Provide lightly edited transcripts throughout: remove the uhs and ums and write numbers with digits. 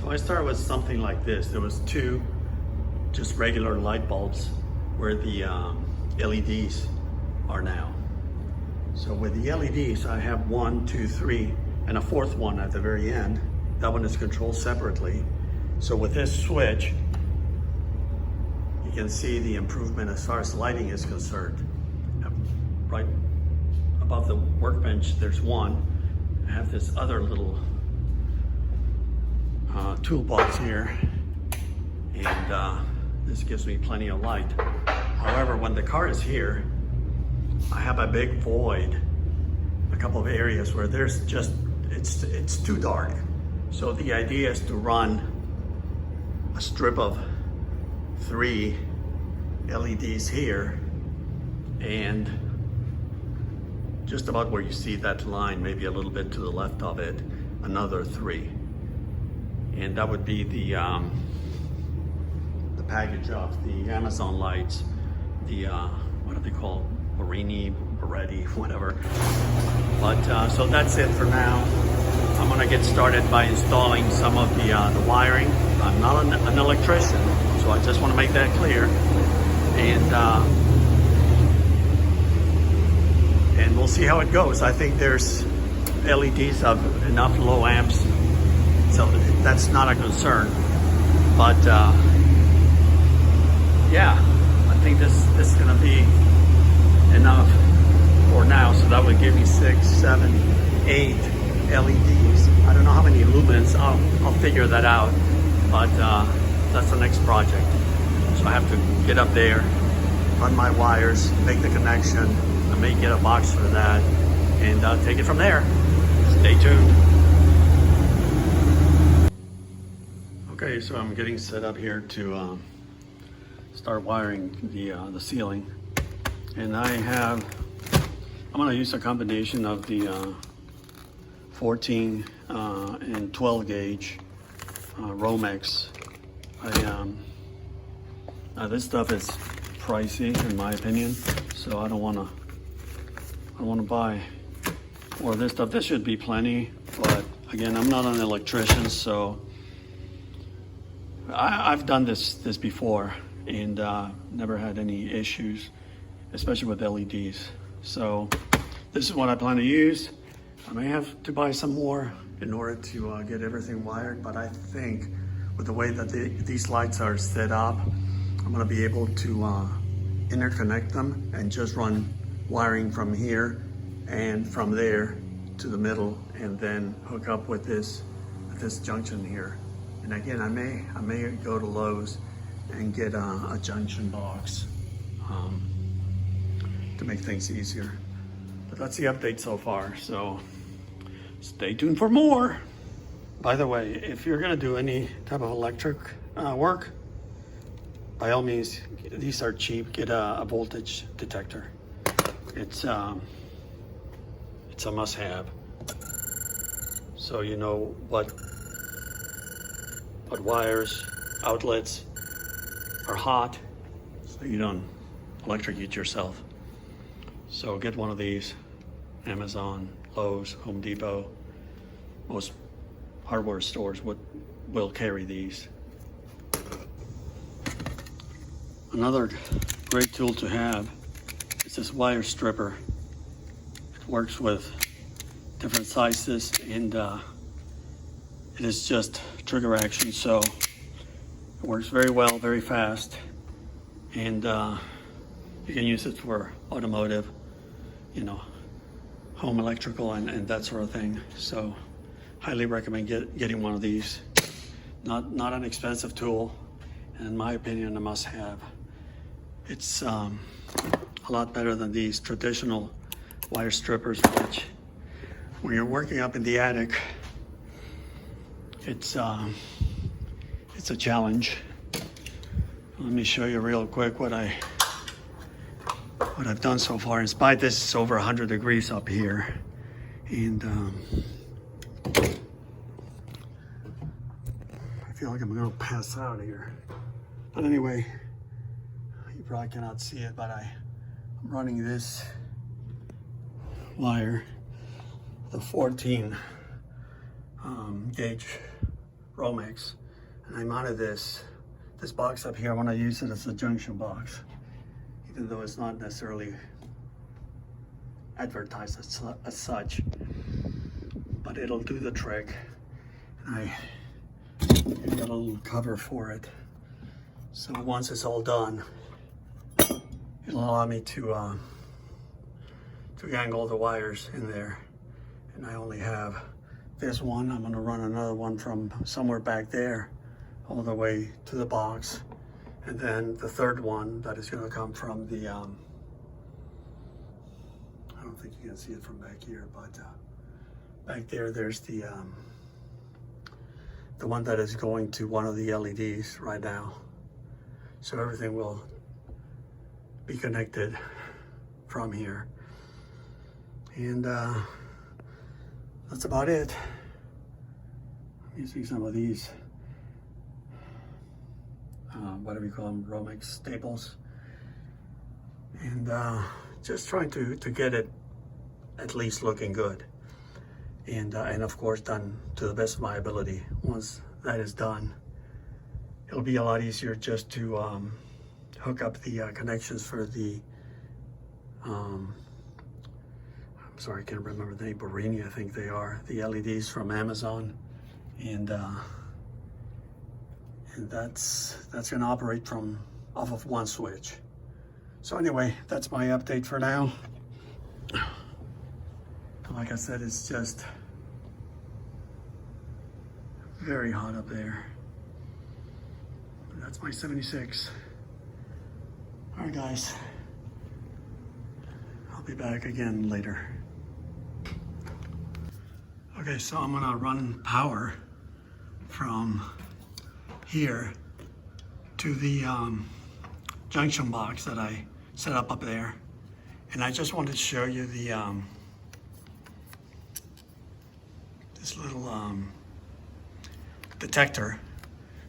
So I started with something like this. There was two just regular light bulbs where the LEDs are now. So with the LEDs, I have 1, 2, 3, and a fourth one at the very end. That one is controlled separately. So with this switch, you can see the improvement as far as lighting is concerned. Right above the workbench, there's one. I have this other little toolbox here, and this gives me plenty of light. However, when the car is here, I have a big void, a couple of areas where there's just, it's too dark. So the idea is to run a strip of 3 LEDs here, and just about where you see that line, maybe a little bit to the left of it, another 3. And that would be the package of the Amazon lights, the, what are they called? Barrina LED, whatever. But so that's it for now. I'm gonna get started by installing some of the wiring. I'm not an electrician, so I just wanna make that clear. And we'll see how it goes. I think there's LEDs of enough low amps, so that's not a concern. But yeah, I think this is gonna be enough for now. So that would give me 6, 7, 8 LEDs. I don't know how many lumens. I'll figure that out. But that's the next project. So I have to get up there, run my wires, make the connection. I may get a box for that, and take it from there. Stay tuned. Okay, so I'm getting set up here to start wiring the ceiling, and I'm going to use a combination of the 14 and 12 gauge Romex. This stuff is pricey in my opinion, so I don't want to buy more of this stuff. This should be plenty, but again, I'm not an electrician, so I've done this before and never had any issues, especially with LEDs. So this is what I plan to use. I may have to buy some more in order to get everything wired, but I think with the way that these lights are set up, I'm gonna be able to interconnect them and just run wiring from here and from there to the middle, and then hook up with this junction here. And again, I may go to Lowe's and get a junction box to make things easier. But that's the update so far, so stay tuned for more. By the way, if you're gonna do any type of electric work, by all means, these are cheap. Get a voltage detector. It's a must-have, so you know what wires, outlets are hot, so you don't electrocute yourself. So get one of these. Amazon, Lowe's, Home Depot, most hardware stores will carry these. Another great tool to have is this wire stripper. It works with different sizes, and it is just trigger action, so it works very well, very fast, and you can use it for automotive, you know, home electrical and that sort of thing. So highly recommend getting one of these. Not an expensive tool, and in my opinion, a must-have. It's a lot better than these traditional wire strippers, which when you're working up in the attic, it's a challenge. Let me show you real quick what I've done so far. In spite this is over 100 degrees up here, and I feel like I'm gonna pass out here. But anyway, you probably cannot see it, but I'm running this wire, the 14 gauge Romex, and I mounted this box up here. I want to use it as a junction box, even though it's not necessarily advertised as such, but it'll do the trick. And I got a little cover for it, so once it's all done, it'll allow me to angle the wires in there. And I only have this one. I'm going to run another one from somewhere back there all the way to the box, and then the third one that is going to come from the I don't think you can see it from back here, but back there, there's the one that is going to one of the LEDs right now. So everything will be connected from here. And that's about it. I'm using some of these, what do we call them, Romex staples. And just trying to get it at least looking good. And of course done to the best of my ability. Once that is done, it'll be a lot easier just to hook up the connections for the, I'm sorry, I can't remember the name, Barrina, I think they are, the LEDs from Amazon. And that's gonna operate off of one switch. So anyway, that's my update for now. Like I said, it's just very hot up there. That's my 76. All right, guys. I'll be back again later. Okay, so I'm gonna run power from here to the junction box that I set up there. And I just wanted to show you the this little detector,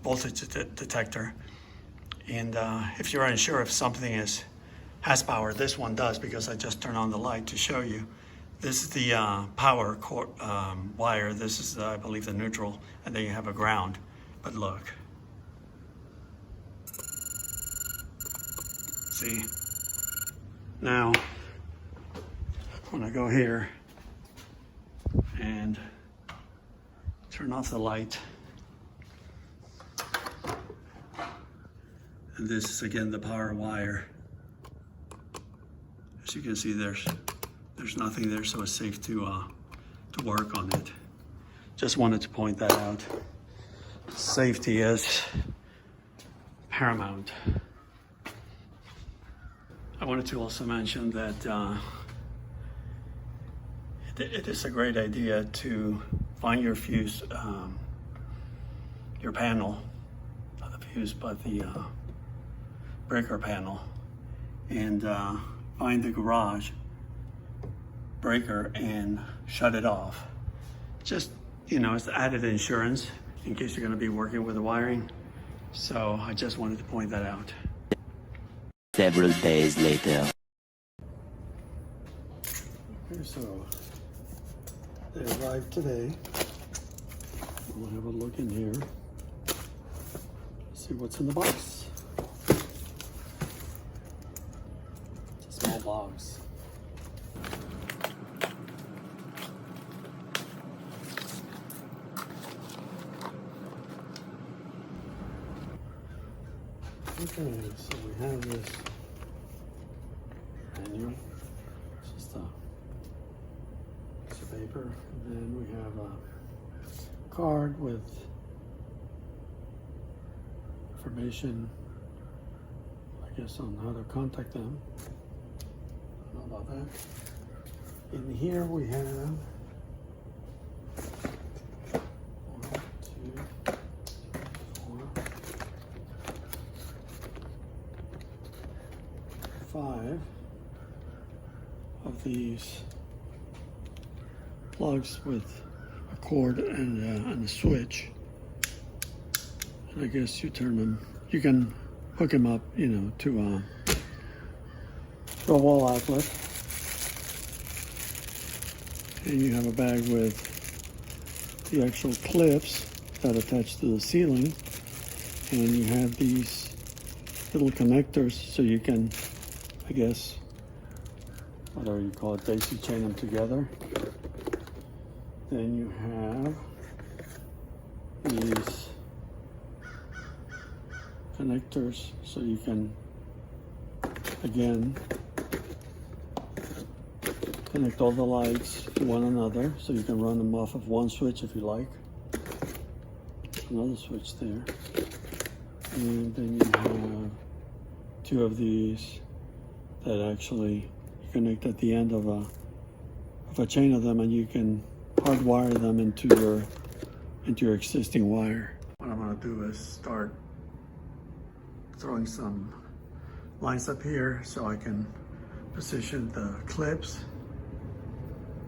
voltage detector. And if you're unsure if something has power, this one does, because I just turned on the light to show you. This is the power wire. This is, I believe, the neutral, and then you have a ground. But look. See? Now, when I go here and turn off the light, and this is again the power wire. As you can see, there's nothing there, so it's safe to work on it. Just wanted to point that out. Safety is paramount. I wanted to also mention that it is a great idea to find your fuse, your panel, not the fuse, but the breaker panel, and find the garage breaker and shut it off. Just, you know, it's added insurance in case you're going to be working with the wiring. So I just wanted to point that out. Several days later. Okay, so they arrived today. We'll have a look in here. See what's in the box. It's a small box. Okay, so we have this manual, it's just a piece of paper, and then we have a card with information, I guess, on how to contact them. I don't know about that. In here we have 5 of these plugs with a cord and a switch. And I guess you turn them, you can hook them up, you know, to a wall outlet. And you have a bag with the actual clips that attach to the ceiling, and you have these little connectors so you can, I guess, whatever you call it, daisy chain them together. Then you have these connectors so you can, again, connect all the lights to one another so you can run them off of one switch if you like. Another switch there. And then you have two of these that actually connect at the end of a chain of them, and you can hardwire them into your existing wire. What I'm gonna do is start throwing some lines up here so I can position the clips.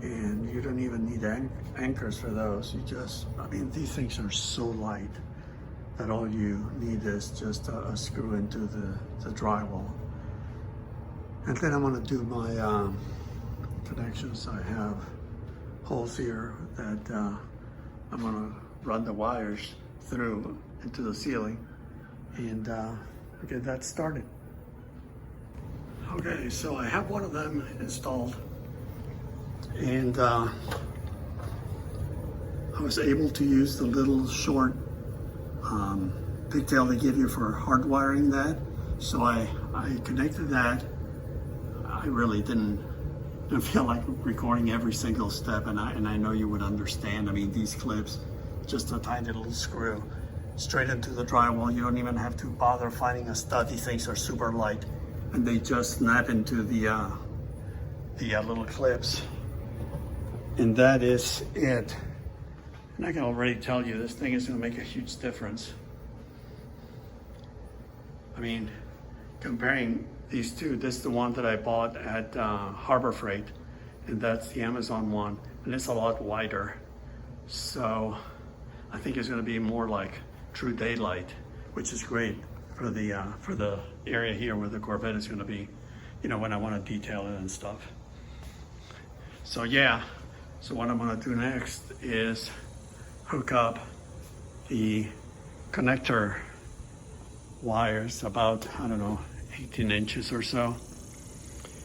And you don't even need anchors for those. You just, I mean, these things are so light that all you need is just a screw into the drywall. And then I'm gonna do my connections. I have holes here that I'm gonna run the wires through into the ceiling and get that started. Okay, so I have one of them installed, and I was able to use the little short pigtail they give you for hardwiring that. So I connected that. I really didn't feel like recording every single step, and I know you would understand. I mean, these clips, just a tiny little screw straight into the drywall. You don't even have to bother finding a stud. These things are super light, and they just snap into the little clips. And that is it. And I can already tell you, this thing is gonna make a huge difference. I mean, comparing these two, this is the one that I bought at Harbor Freight, and that's the Amazon one, and it's a lot wider. So I think it's gonna be more like true daylight, which is great for the area here where the Corvette is gonna be, you know, when I wanna detail it and stuff. So yeah. So what I'm gonna do next is hook up the connector wires about, I don't know, 18 inches or so.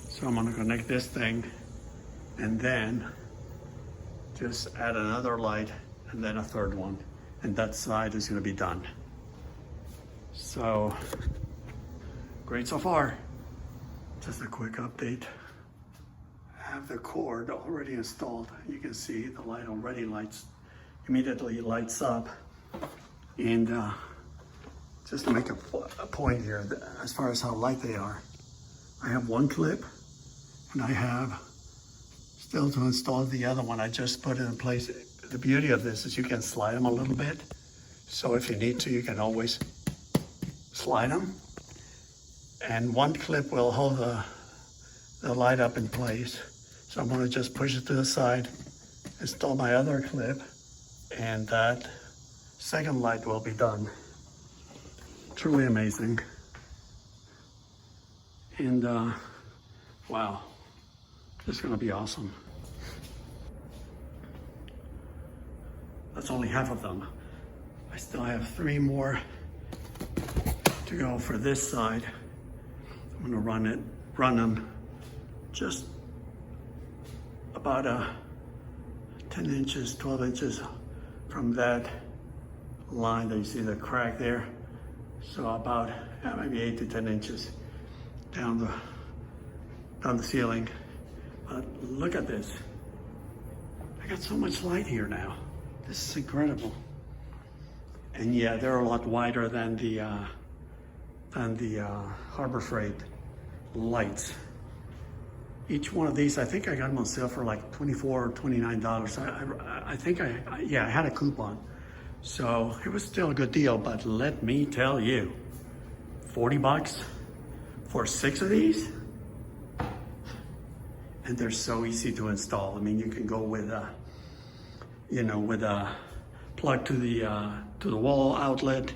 So I'm gonna connect this thing and then just add another light and then a third one. And that side is gonna be done. So, great so far. Just a quick update. I have the cord already installed. You can see the light already immediately lights up. And just to make a point here, as far as how light they are, I have one clip and I have still to install the other one. I just put it in place. The beauty of this is you can slide them a little bit. So if you need to, you can always slide them. And one clip will hold the light up in place. So I'm gonna just push it to the side, install my other clip, and that second light will be done. Truly amazing. And wow, this is gonna be awesome. That's only half of them. I still have 3 more to go for this side. I'm gonna run them just about 10 inches, 12 inches from that line that you see the crack there. So about maybe 8 to 10 inches down the ceiling. But look at this. I got so much light here now. This is incredible. And yeah, they're a lot wider than the Harbor Freight lights. Each one of these, I think I got them on sale for like $24 or $29. I think I had a coupon. So it was still a good deal, but let me tell you, 40 bucks for 6 of these? And they're so easy to install. I mean, you can go with a plug to the wall outlet.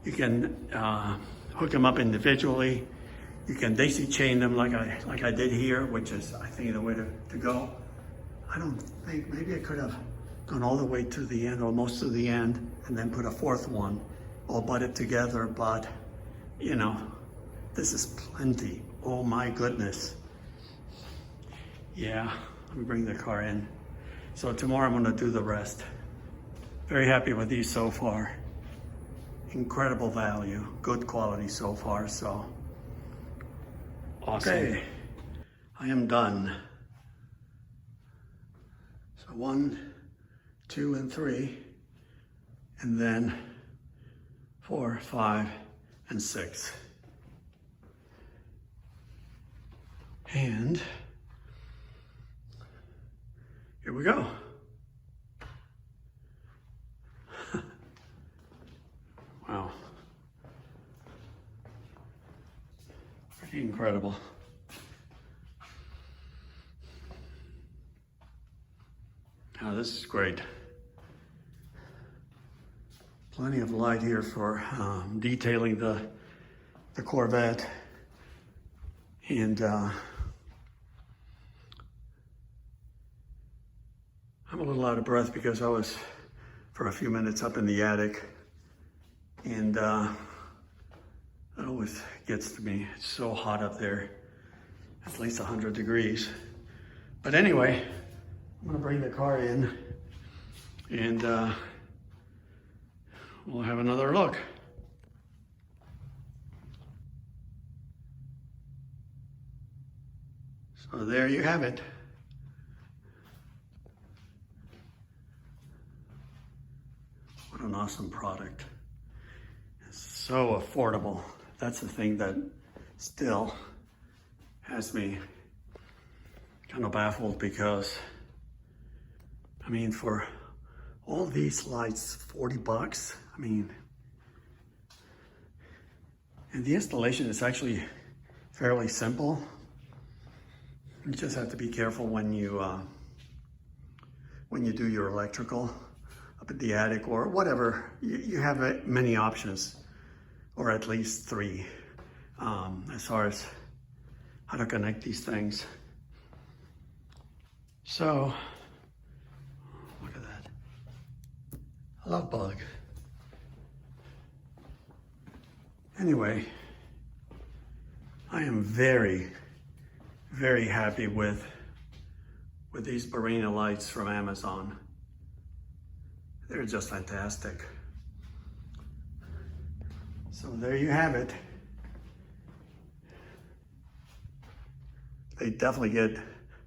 You can hook them up individually. You can daisy chain them like I did here, which is, I think, the way to go. I don't think, maybe I could have gone all the way to the end, almost to the end, and then put a fourth one, all butted together, but you know, this is plenty. Oh my goodness. Yeah, let me bring the car in. So tomorrow I'm gonna do the rest. Very happy with these so far. Incredible value, good quality so far, so. Awesome. Okay, I am done. So 1, 2, and 3, and then 4, 5, and 6. And here we go. Wow. Pretty incredible. Oh, this is great. Plenty of light here for detailing the Corvette. And I'm a little out of breath because I was for a few minutes up in the attic, and that always gets to me. It's so hot up there, at least 100 degrees. But anyway, I'm gonna bring the car in and we'll have another look. So there you have it. What an awesome product. It's so affordable. That's the thing that still has me kind of baffled, because I mean, for all these lights, 40 bucks. I mean, and the installation is actually fairly simple. You just have to be careful when you do your electrical up at the attic or whatever. You have many options, or at least 3, as far as how to connect these things. So, look at that. I love bug. Anyway, I am very, very happy with these Barrina lights from Amazon. They're just fantastic. So there you have it. They definitely get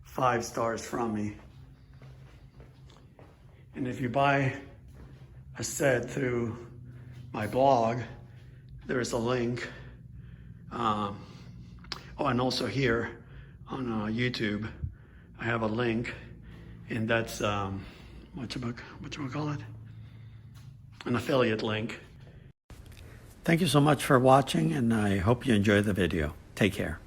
5 stars from me. And if you buy a set through my blog, there's a link. Oh, and also here on YouTube, I have a link, and that's whatchamacallit? An affiliate link. Thank you so much for watching, and I hope you enjoyed the video. Take care.